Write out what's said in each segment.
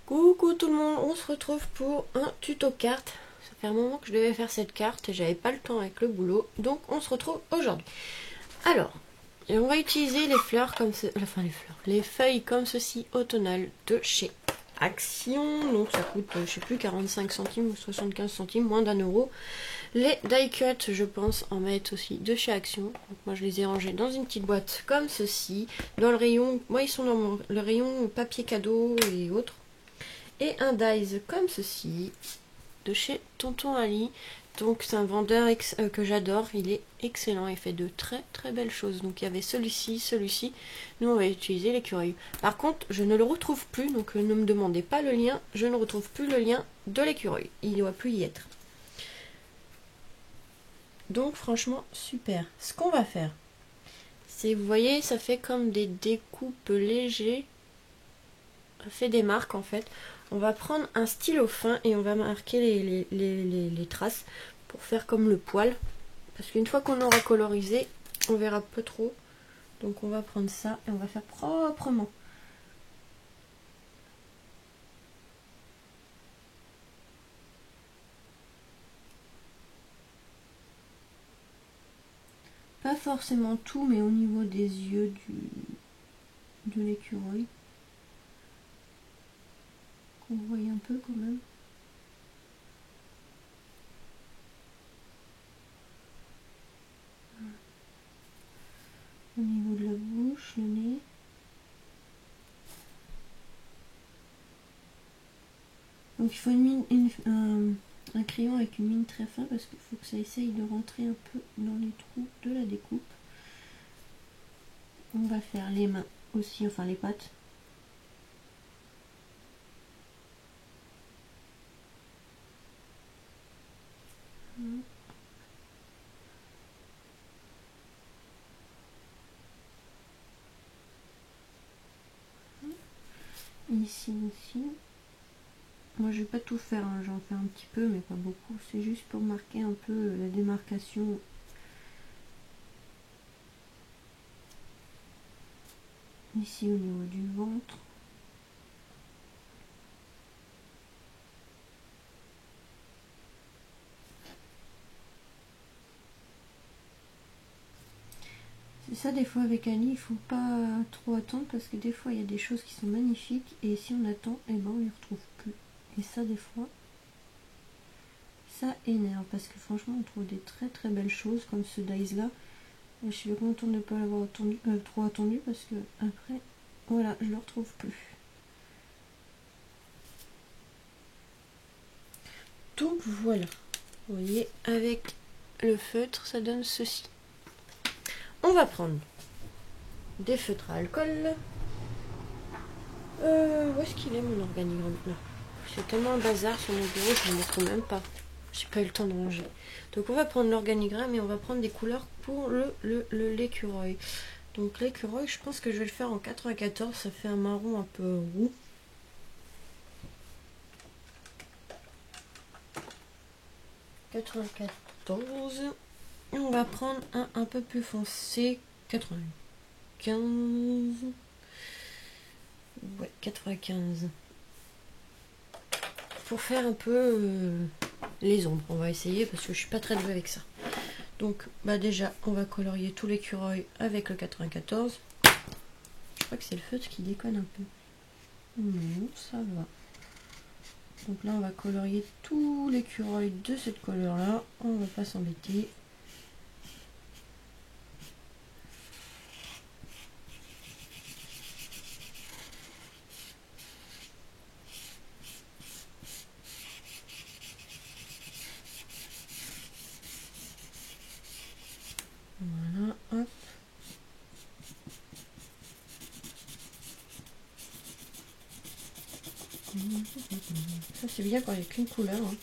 Coucou tout le monde, on se retrouve pour un tuto carte. Ça fait un moment que je devais faire cette carte et j'avais pas le temps avec le boulot, donc on se retrouve aujourd'hui. Alors, on va utiliser les fleurs comme les feuilles comme ceci automnales de chez Action. Donc ça coûte, je sais plus, 45 centimes ou 75 centimes, moins d'1 euro. Les die cut, je pense en mettre aussi de chez Action. Donc moi je les ai rangés dans une petite boîte comme ceci. Dans le rayon, moi ils sont dans le rayon papier cadeau et autres. Et un dies comme ceci de chez Tonton Ali. Donc c'est un vendeur que j'adore, il est excellent, il fait de très très belles choses. Donc il y avait celui-ci, nous on va utiliser l'écureuil. Par contre je ne le retrouve plus, donc ne me demandez pas le lien, je ne retrouve plus le lien de l'écureuil, il ne doit plus y être. Donc franchement super. Ce qu'on va faire, c'est, vous voyez, ça fait comme des découpes légers, ça fait des marques en fait. On va prendre un stylo fin et on va marquer les traces pour faire comme le poil. Parce qu'une fois qu'on aura colorisé, on verra peu trop. Donc on va prendre ça et on va faire proprement. Pas forcément tout, mais au niveau des yeux de l'écureuil. Qu'on voit un peu quand même. Au niveau de la bouche, le nez. Donc il faut un crayon avec une mine très fin parce qu'il faut que ça essaye de rentrer un peu dans les trous de la découpe. On va faire les mains aussi, enfin les pattes. Ici aussi. Moi je vais pas tout faire, hein. J'en fais un petit peu mais pas beaucoup. C'est juste pour marquer un peu la démarcation. Ici au niveau du ventre. C'est ça, des fois avec Annie, il faut pas trop attendre parce que des fois il y a des choses qui sont magnifiques et si on attend, eh ben on les retrouve plus. Et ça des fois, ça énerve parce que franchement on trouve des très très belles choses comme ce dies là. Et je suis contente de ne pas l'avoir trop attendu parce que après, voilà, je le retrouve plus. Donc voilà, vous voyez, avec le feutre, ça donne ceci. On va prendre des feutres à alcool. Où est-ce qu'il est mon organigramme là? C'est tellement un bazar sur mon bureau, je ne le montre même pas. J'ai pas eu le temps de ranger. Donc on va prendre l'organigramme et on va prendre des couleurs pour l'écureuil. Donc l'écureuil, je pense que je vais le faire en 94, ça fait un marron un peu roux. « 94. Et on va prendre un peu plus foncé, 95. Ouais, 95. Pour faire un peu les ombres, on va essayer parce que je suis pas très douée avec ça. Donc bah déjà, on va colorier tout l'écureuil avec le 94. Je crois que c'est le feutre qui déconne un peu. Non, ça va. Donc là, on va colorier tout l'écureuil de cette couleur là. On va pas s'embêter. Voilà, hop. Ça c'est bien quand il n'y a qu'une couleur. Hein.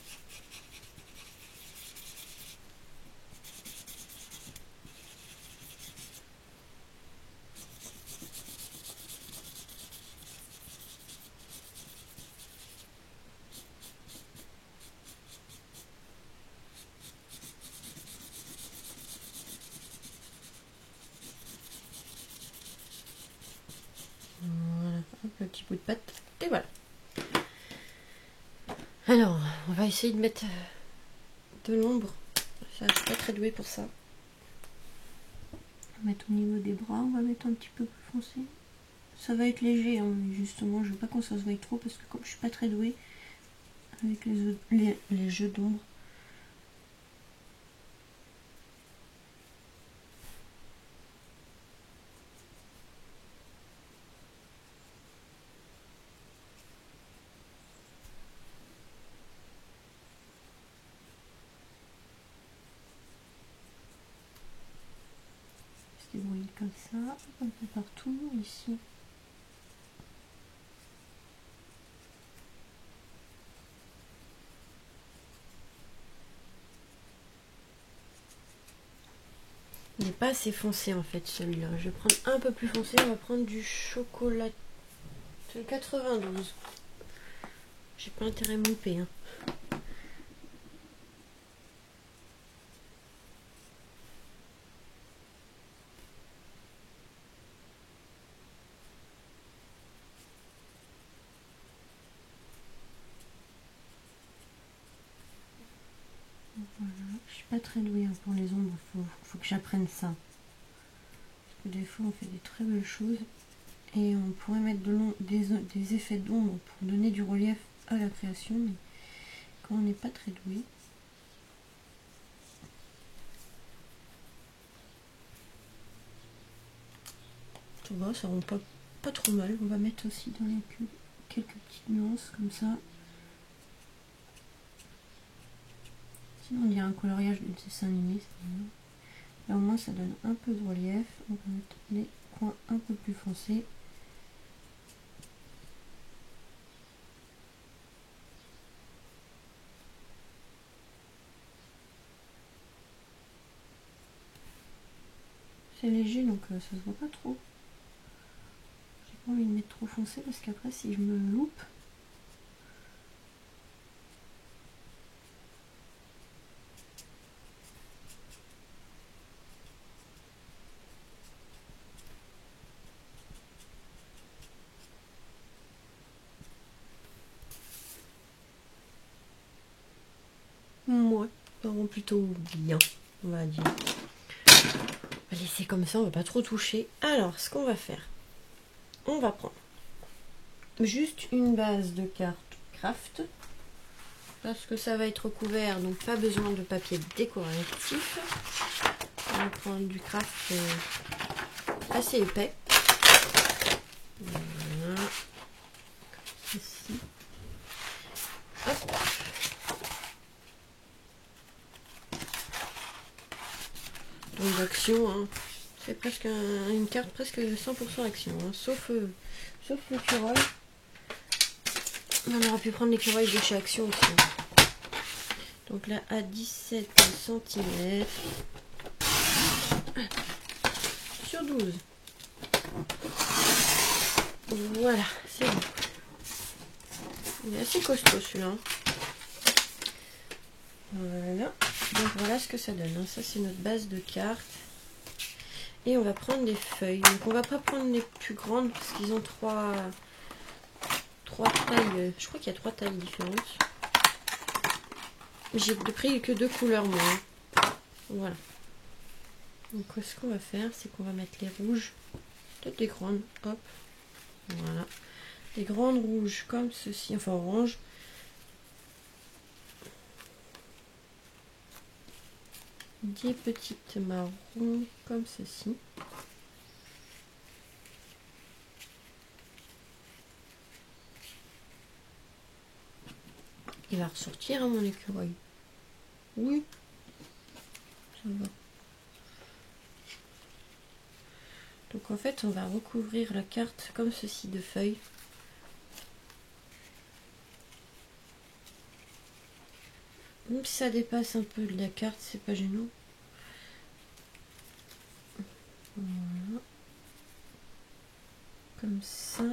Voilà, hop, le petit bout de pâte. Et voilà. essayer de mettre de l'ombre. Je suis pas très douée pour ça. On va mettre au niveau des bras, on va mettre un petit peu plus foncé. Ça va être léger, hein, mais justement, je veux pas qu'on ça se voie trop parce que comme je suis pas très douée avec les jeux d'ombre. Se débrouiller comme ça, un peu partout, ici. Il n'est pas assez foncé en fait celui-là. Je vais prendre un peu plus foncé, on va prendre du chocolat. C'est le 92. J'ai pas intérêt à me louper. Hein. Voilà. Je suis pas très douée hein, pour les ombres, faut que j'apprenne ça. Parce que des fois on fait des très belles choses et on pourrait mettre des effets d'ombre pour donner du relief à la création, mais quand on n'est pas très doué. Ça va, ça rend pas trop mal. On va mettre aussi dans les cubes quelques petites nuances comme ça. Sinon on dirait un coloriage de dessin animé. Là au moins ça donne un peu de relief. On va mettre les coins un peu plus foncés. C'est léger donc ça se voit pas trop. J'ai pas envie de mettre trop foncé parce qu'après si je me loupe, moi, ça rend plutôt bien, on va dire. On va laisser comme ça, on va pas trop toucher. Alors, ce qu'on va faire, on va prendre juste une base de carte craft parce que ça va être recouvert, donc pas besoin de papier décoratif. On va prendre du craft assez épais. Voilà. Ici. Hop. Donc d'action, hein. C'est presque une carte presque 100% action, hein. Sauf l'écureuil. On aurait pu prendre l'écureuil de chez Action aussi. Hein. Donc là à 17 cm sur 12. Voilà, c'est bon. Il est assez costaud celui-là. Voilà. Donc voilà ce que ça donne. Hein. Ça c'est notre base de cartes. Et on va prendre des feuilles. Donc on va pas prendre les plus grandes parce qu'ils ont trois tailles. Je crois qu'il y a 3 tailles différentes. J'ai pris que 2 couleurs moi. Voilà. Donc ce qu'on va faire, c'est qu'on va mettre les rouges. Peut-être des grandes. Hop. Voilà. Des grandes rouges comme ceci. Enfin orange. Des petites marrons comme ceci. Il va ressortir à mon écureuil. Oui. Ça va. Donc en fait on va recouvrir la carte comme ceci de feuilles. Même si ça dépasse un peu de la carte, c'est pas gênant. Voilà. Comme ça.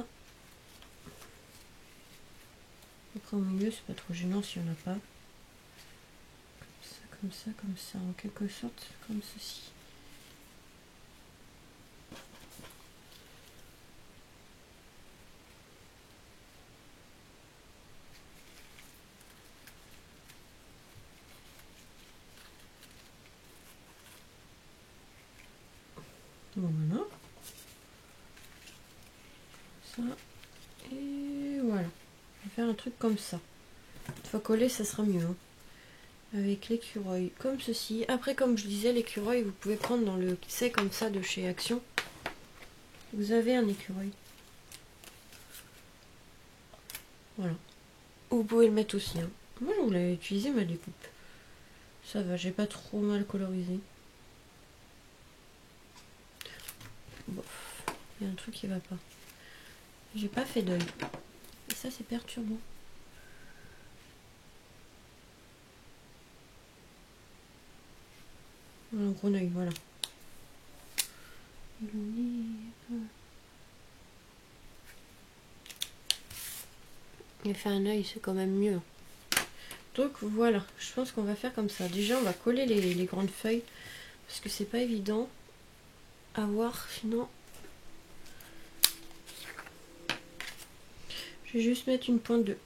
Après au milieu c'est pas trop gênant s'il n'y en a pas. Comme ça, comme ça, en quelque sorte, comme ceci. Voilà. Ça. Et voilà. Je vais faire un truc comme ça. Une fois collé, ça sera mieux. Hein. Avec l'écureuil, comme ceci. Après, comme je disais, l'écureuil, vous pouvez prendre dans le c'est comme ça de chez Action. Vous avez un écureuil. Voilà. Vous pouvez le mettre aussi. Hein. Moi, je voulais utiliser ma découpe. Ça va, j'ai pas trop mal colorisé. Bon, il y a un truc qui va pas. J'ai pas fait d'œil. Et ça, c'est perturbant. Un gros œil, voilà. Il fait un œil, c'est quand même mieux. Donc voilà, je pense qu'on va faire comme ça. Déjà, on va coller les grandes feuilles parce que c'est pas évident à voir. Sinon, je vais juste mettre une pointe de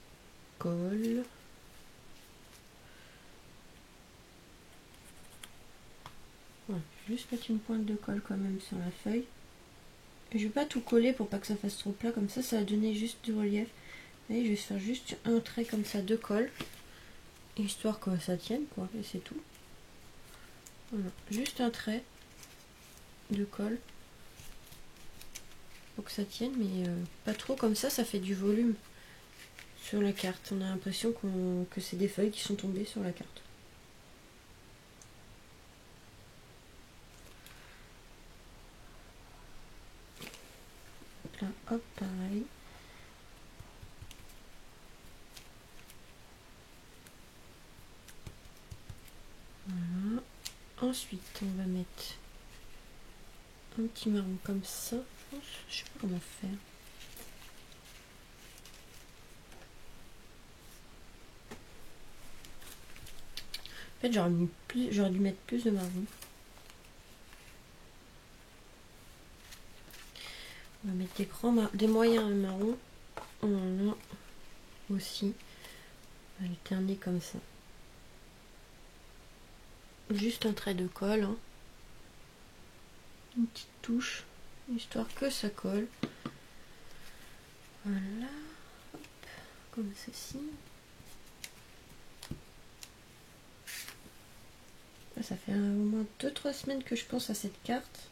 colle. Voilà, je vais juste mettre une pointe de colle quand même sur la feuille. Et je vais pas tout coller pour pas que ça fasse trop plat. Comme ça va donner juste du relief. Et je vais faire juste un trait comme ça de colle. Histoire que ça tienne, quoi. Et c'est tout. Voilà, juste un trait de colle. Pour que ça tienne, mais pas trop. Comme ça fait du volume sur la carte. On a l'impression que c'est des feuilles qui sont tombées sur la carte. Là, hop, pareil. Voilà. Ensuite, on va mettre un petit marron comme ça. Je sais pas comment faire. En fait, j'aurais dû mettre plus de marron. On va mettre des moyens marrons. Voilà. Aussi. On va alterner comme ça. Juste un trait de colle. Hein. Une petite touche. Histoire que ça colle. Voilà. Hop. Comme ceci. Ça fait au moins 2-3 semaines que je pense à cette carte.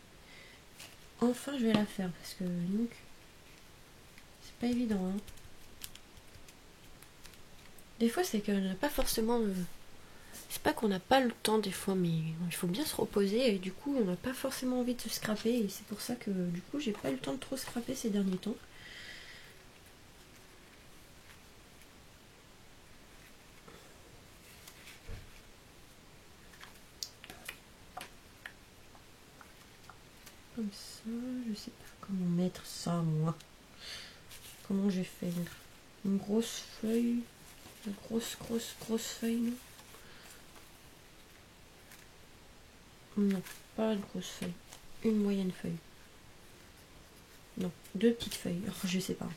Enfin, je vais la faire parce que donc c'est pas évident. Hein. Des fois, c'est qu'on n'a pas forcément. C'est pas qu'on n'a pas le temps des fois, mais il faut bien se reposer et du coup, on n'a pas forcément envie de se scraper et c'est pour ça que du coup, j'ai pas eu le temps de trop scraper ces derniers temps. Comme ça, je sais pas comment mettre ça moi. Comment j'ai fait une grosse feuille, une grosse feuille. Non, pas une grosse feuille, une moyenne feuille. Non, 2 petites feuilles. Oh, je sais pas.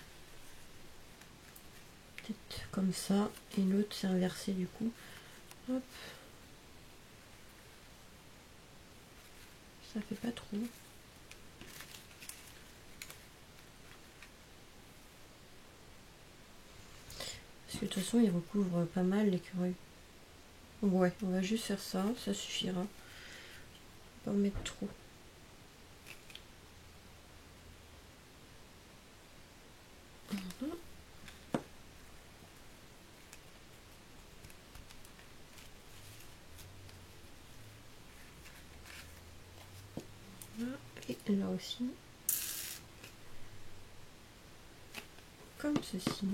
Peut-être comme ça et l'autre c'est inversé du coup. Hop. Ça fait pas trop. Parce que de toute façon, il recouvre pas mal l'écureuil. Ouais, on va juste faire ça, ça suffira. Pas en mettre trop. Voilà. Voilà. Et là aussi. Comme ceci.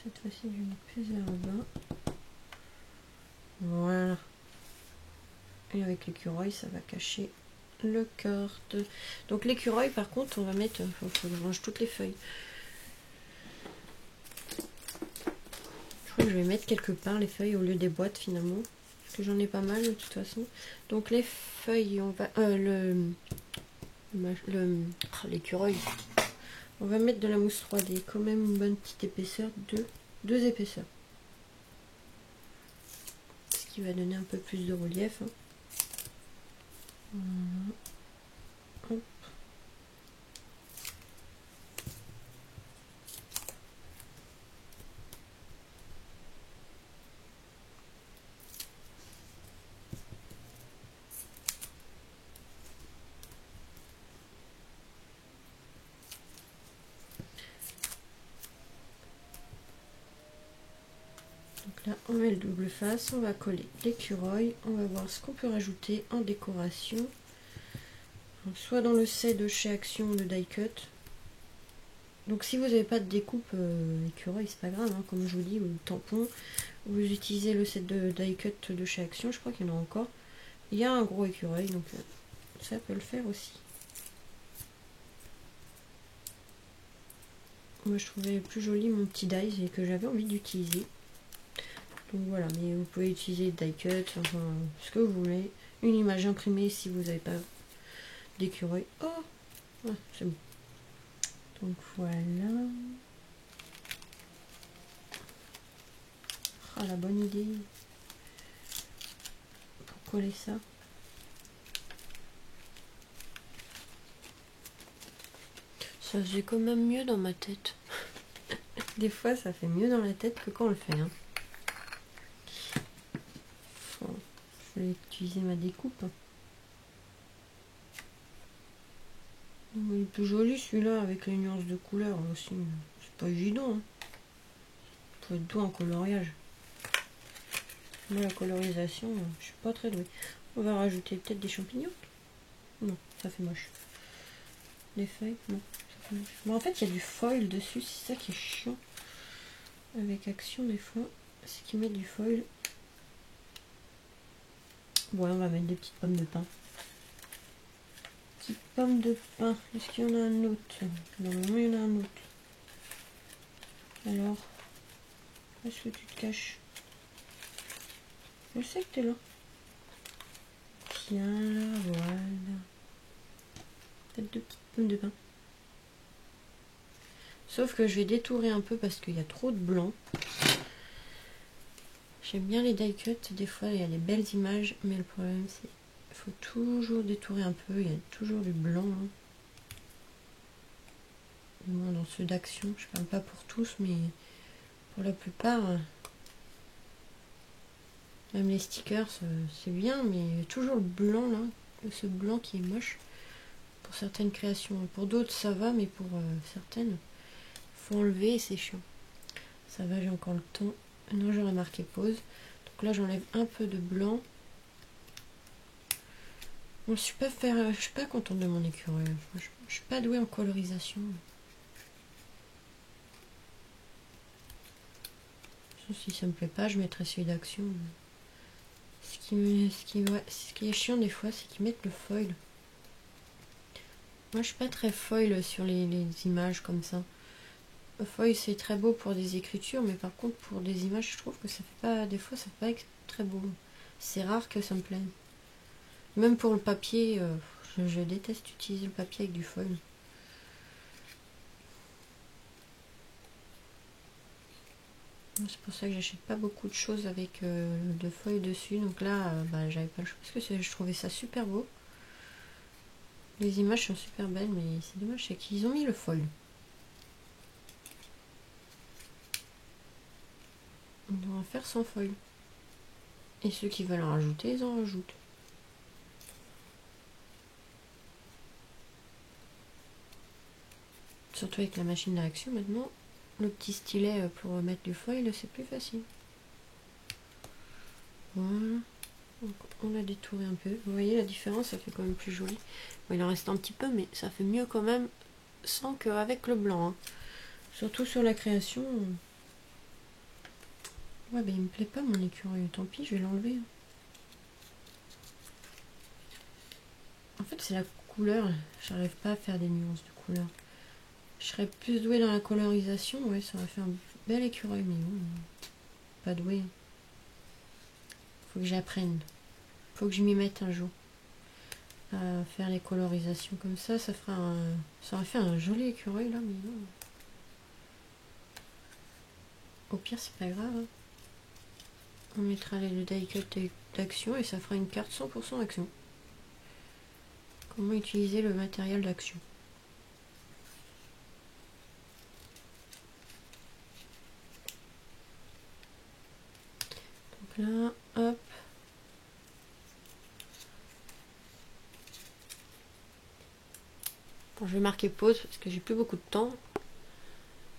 Cette fois-ci, je vais mettre plus vers le bas. Voilà. Et avec l'écureuil, ça va cacher le carte. Donc l'écureuil, par contre, on va mettre... Il faut que je range toutes les feuilles. Je crois que je vais mettre quelque part les feuilles au lieu des boîtes, finalement. Parce que j'en ai pas mal, de toute façon. Donc les feuilles, on va... l'écureuil. On va mettre de la mousse 3D. Quand même une bonne petite épaisseur. Deux épaisseurs. Ce qui va donner un peu plus de relief. Hein. Voilà. Hop. Donc là, on met le double face, on va coller l'écureuil, on va voir ce qu'on peut rajouter en décoration. Donc, soit dans le set de chez Action le die cut. Donc si vous n'avez pas de découpe écureuil, c'est pas grave, hein, comme je vous dis, ou tampon, vous utilisez le set de die cut de chez Action, je crois qu'il y en a encore. Il y a un gros écureuil, donc ça peut le faire aussi. Moi je trouvais plus joli mon petit dies et que j'avais envie d'utiliser. Donc voilà, mais vous pouvez utiliser die cut, enfin ce que vous voulez. Une image imprimée si vous n'avez pas d'écureuil. Oh, ah, c'est bon. Donc voilà. Ah, la bonne idée pour coller ça. Ça faisait quand même mieux dans ma tête. Des fois, ça fait mieux dans la tête que quand on le fait. Hein. Bon, je vais utiliser ma découpe. Il est plus joli celui-là avec les nuances de couleurs aussi. C'est pas évident. Hein. Faut être doué en coloriage. Moi, la colorisation, je suis pas très douée. On va rajouter peut-être des champignons. Non, ça fait moche. Des feuilles, non. Ça fait moche. Mais en fait, il y a du foil dessus. C'est ça qui est chiant. Avec Action, des fois, c'est qu'ils mettent du foil. Bon, on va mettre des petites pommes de pin. Petites pommes de pin. Est-ce qu'il y en a un autre? Normalement, il y en a un autre. Alors, où est-ce que tu te caches? Je sais que t'es là. Tiens, voilà. Peut-être deux petites pommes de pin. Sauf que je vais détourer un peu parce qu'il y a trop de blanc. J'aime bien les die cut, des fois il y a des belles images, mais le problème c'est qu'il faut toujours détourer un peu, il y a toujours du blanc. Hein. Du moins dans ceux d'Action, je parle pas pour tous, mais pour la plupart, même les stickers c'est bien, mais il y a toujours le blanc là, ce blanc qui est moche pour certaines créations. Pour d'autres ça va, mais pour certaines, faut enlever et c'est chiant. Ça va, j'ai encore le temps. Non, j'aurais marqué pause. Donc là, j'enlève un peu de blanc. Bon, je suis pas contente de mon écureuil. Je suis pas douée en colorisation. Si ça me plaît pas, je mettrai celui d'Action. Ce qui est chiant des fois, c'est qu'ils mettent le foil. Moi, je suis pas très foil sur les images comme ça. Le foil, c'est très beau pour des écritures, mais par contre, pour des images, je trouve que ça fait pas. Des fois, ça fait pas très beau. C'est rare que ça me plaise. Même pour le papier, je déteste utiliser le papier avec du foil. C'est pour ça que j'achète pas beaucoup de choses avec de foil dessus. Donc là, j'avais pas le choix. Parce que je trouvais ça super beau. Les images sont super belles, mais c'est dommage, c'est qu'ils ont mis le foil. On va faire sans foil. Et ceux qui veulent en rajouter, ils en rajoutent. Surtout avec la machine à Action maintenant, le petit stylet pour mettre du foil, c'est plus facile. Voilà. Donc, on l'a détouré un peu. Vous voyez la différence, ça fait quand même plus joli. Bon, il en reste un petit peu, mais ça fait mieux quand même sans qu'avec le blanc. Hein. Surtout sur la création. Ouais, il me plaît pas mon écureuil. Tant pis, je vais l'enlever. En fait, c'est la couleur. J'arrive pas à faire des nuances de couleur. Je serais plus douée dans la colorisation. Ouais, ça aurait fait un bel écureuil, mais bon, pas douée. Faut que j'apprenne. Faut que je m'y mette un jour. À faire les colorisations comme ça, ça aurait fait un joli écureuil là, mais non. Au pire, c'est pas grave. Hein. On mettra les die cut d'Action et ça fera une carte 100% Action. comment utiliser le matériel d'action. Donc là, hop. Bon, je vais marquer pause parce que j'ai plus beaucoup de temps.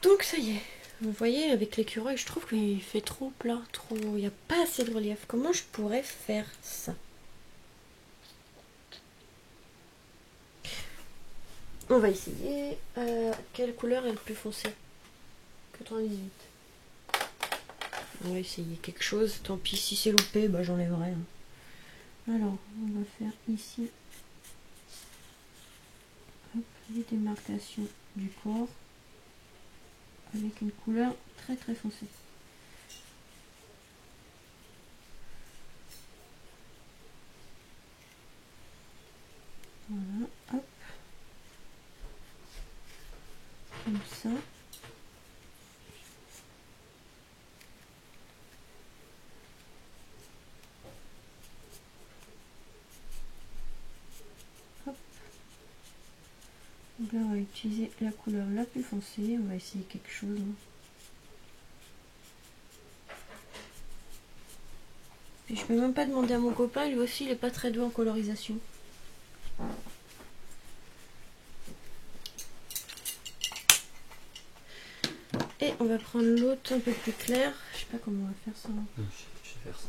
Donc ça y est. Vous voyez, avec l'écureuil, je trouve qu'il fait trop plat, trop... Il n'y a pas assez de relief. Comment je pourrais faire ça? On va essayer. Quelle couleur est le plus foncé? 98. On va essayer quelque chose. Tant pis, si c'est loupé, bah, j'enlèverai. Alors, on va faire ici hop, les démarcations du corps avec une couleur très très foncée. Voilà, hop. Comme ça. Hop. Donc là, on va utiliser la couleur la plus foncée. On va essayer quelque chose. Et je peux même pas demander à mon copain, lui aussi, il est pas très doué en colorisation. Et on va prendre l'autre un peu plus clair. Je sais pas comment on va faire ça. Je sais faire ça.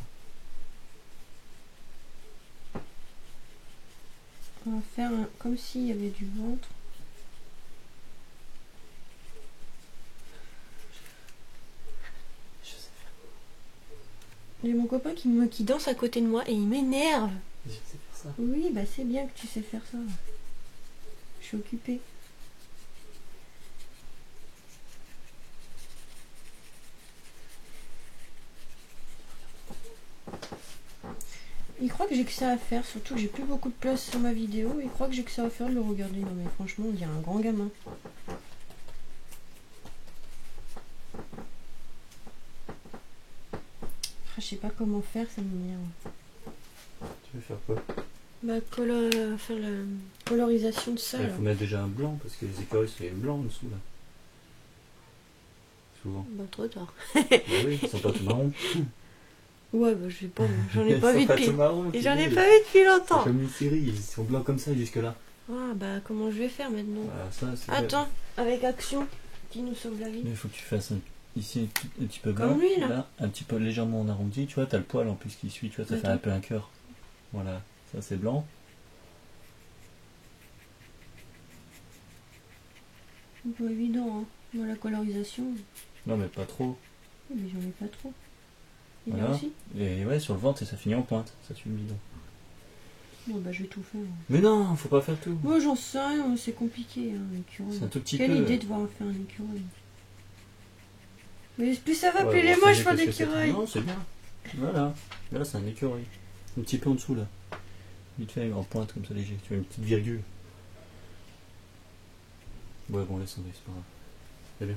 On va faire comme s'il y avait du ventre. Je sais faire. J'ai mon copain qui danse à côté de moi et il m'énerve. Je sais faire ça. Oui, bah c'est bien que tu sais faire ça. Je suis occupée. Il croit que j'ai que ça à faire, surtout que j'ai plus beaucoup de place sur ma vidéo. Il croit que j'ai que ça à faire de le regarder. Non mais franchement, on dirait un grand gamin. Je sais pas comment faire, ça m'énerve. Tu veux faire quoi? Bah faire la colorisation de ça. Il faut mettre déjà un blanc parce que les écureuils c'est blanc en dessous là. Souvent. Bah trop tard. Bah oui, ils sont pas tout marrons. Ouais, bah je sais pas, j'en ai pas vu depuis. Et J'en ai pas vu depuis longtemps. Comme une série, ils sont blancs comme ça jusque là. Ah bah comment je vais faire maintenant? Voilà, ça, c'est Attends, avec action qui nous sauve la vie. mais il faut que tu fasses ici un petit peu blanc. Comme lui là. Un petit peu légèrement en arrondi. Tu vois, t'as le poil en plus qui suit. Tu vois, ça fait un peu un cœur. Voilà, ça c'est blanc. C'est pas évident, hein. Moi la colorisation. Non, mais pas trop. Oui, mais j'en ai pas trop. Il y a Voilà. aussi. Et ouais, sur le ventre, et ça finit en pointe. Ça tue le bidon. Bon bah je vais tout faire. Mais non, faut pas faire tout. Moi j'en sais rien, c'est compliqué, hein, l'écureuil. C'est un tout petit Quelle peu. idée de voir faire un écureuil. Mais plus ça va, Ouais, plus les bon, moches c'est font mieux que l'écureuil. Non, c'est bien. Voilà. Là, c'est un écureuil. Un petit peu en dessous, là. Vite fait, en pointe, comme ça, léger. Tu vois, une petite virgule. Ouais, bon, laisse tomber, c'est pas grave. C'est bien.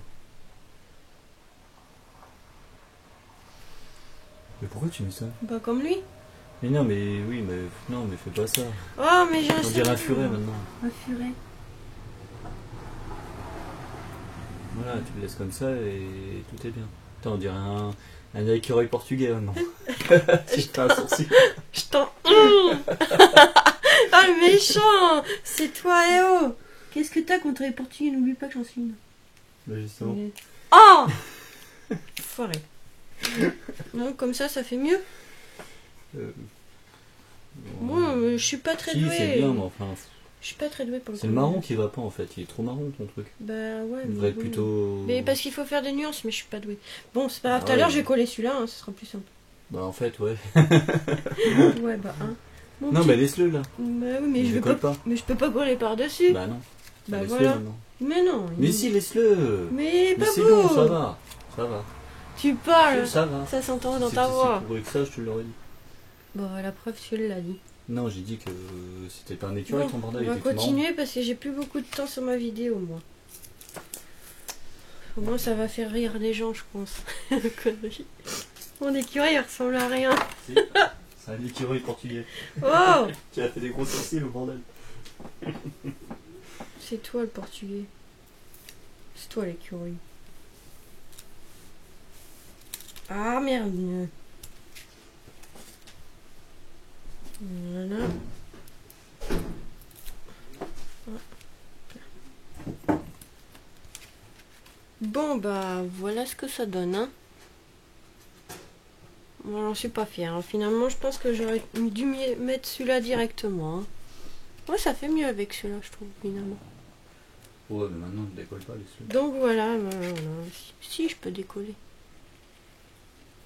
Mais pourquoi tu mets ça? Bah comme lui. Mais non, mais oui, mais non, mais fais pas ça. Oh mais j'ai un On dirait un furet maintenant. Un furet. Voilà, tu le laisses comme ça et tout est bien. Attends, on dirait un écureuil portugais maintenant. Tu fais un sourcil. Je t'en... Oh le méchant. C'est toi, eh oh. Qu'est-ce que t'as contre les portugais? N'oublie pas que j'en suis une. Bah, justement. Oh foiré. Non, comme ça fait mieux. Moi, je suis pas très si, douée. c'est bien, mais enfin... Je suis pas très douée pour le C'est le marron qui va pas en fait, il est trop marron ton truc. Bah ouais, Il devrait être plutôt... Mais parce qu'il faut faire des nuances, mais je suis pas douée. Bon, c'est pas grave, Ah tout à l'heure ouais. je vais coller celui-là, hein, ce sera plus simple. Bah en fait, ouais. Ouais, bah hein. Mon Non, petit- mais laisse-le là. Bah oui, mais Il je ne vais colle pas... pas. Mais je peux pas coller par-dessus. Bah non. Bah Laisse-le voilà. maintenant. Mais non. Mais si, laisse-le. Mais il est Mais pas c'est beau. bon, ça va. Ça va. Tu parles. Ça va. Ça s'entend dans Si ta c'est voix. si pourri que ça, je te l'aurais dit. Bon, la preuve, tu l'as dit. Non, j'ai dit que c'était pas un écureuil ton bordel. On va il était tout marron. continuer parce que j'ai plus beaucoup de temps sur ma vidéo, moi. Au moins, ça va faire rire les gens, je pense. Connerie. Mon écureuil, il ressemble à rien. Si, c'est un écureuil portugais. Oh Qui a fait des gros sourcils au bordel. C'est toi le portugais. C'est toi l'écureuil. Ah merde. Voilà. Bon bah voilà ce que ça donne, hein. Bon, j'en suis pas fière, hein. Finalement je pense que j'aurais dû mettre celui-là directement, hein. Ouais, ça fait mieux avec celui-là, je trouve, finalement. Ouais, mais maintenant ne décolle pas les celui-là. Donc voilà, voilà. Si je peux décoller.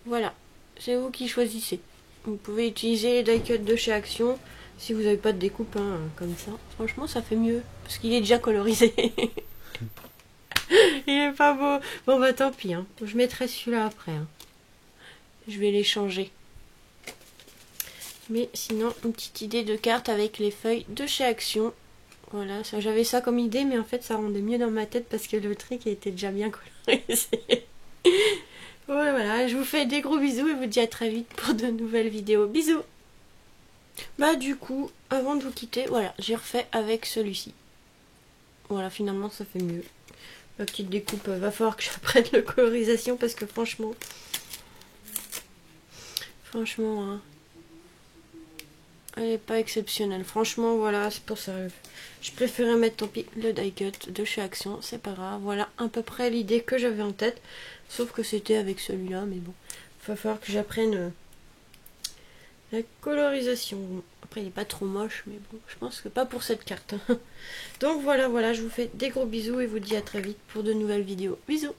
Voilà, c'est vous qui choisissez. Vous pouvez utiliser les die cuts de chez Action si vous n'avez pas de découpe, hein, comme ça. Franchement, ça fait mieux parce qu'il est déjà colorisé. Il est pas beau. Bon bah tant pis, hein. Je mettrai celui-là après, hein. Je vais les changer. Mais sinon, une petite idée de carte avec les feuilles de chez Action. Voilà, j'avais ça comme idée, mais en fait ça rendait mieux dans ma tête parce que le truc était déjà bien colorisé. Voilà, je vous fais des gros bisous et vous dis à très vite pour de nouvelles vidéos. Bisous. Bah du coup, avant de vous quitter, voilà, j'ai refait avec celui-ci. Voilà, finalement ça fait mieux. La petite découpe, va falloir que j'apprenne la colorisation parce que franchement, hein, elle est pas exceptionnelle. Franchement, voilà, c'est pour ça. Je préférais mettre, tant pis, le die cut de chez Action, c'est pas grave. Voilà à peu près l'idée que j'avais en tête. Sauf que c'était avec celui-là, mais bon. Il va falloir que j'apprenne la colorisation. Après, il est pas trop moche, mais bon, je pense que pas pour cette carte. Donc voilà, je vous fais des gros bisous et vous dis à très vite pour de nouvelles vidéos. Bisous!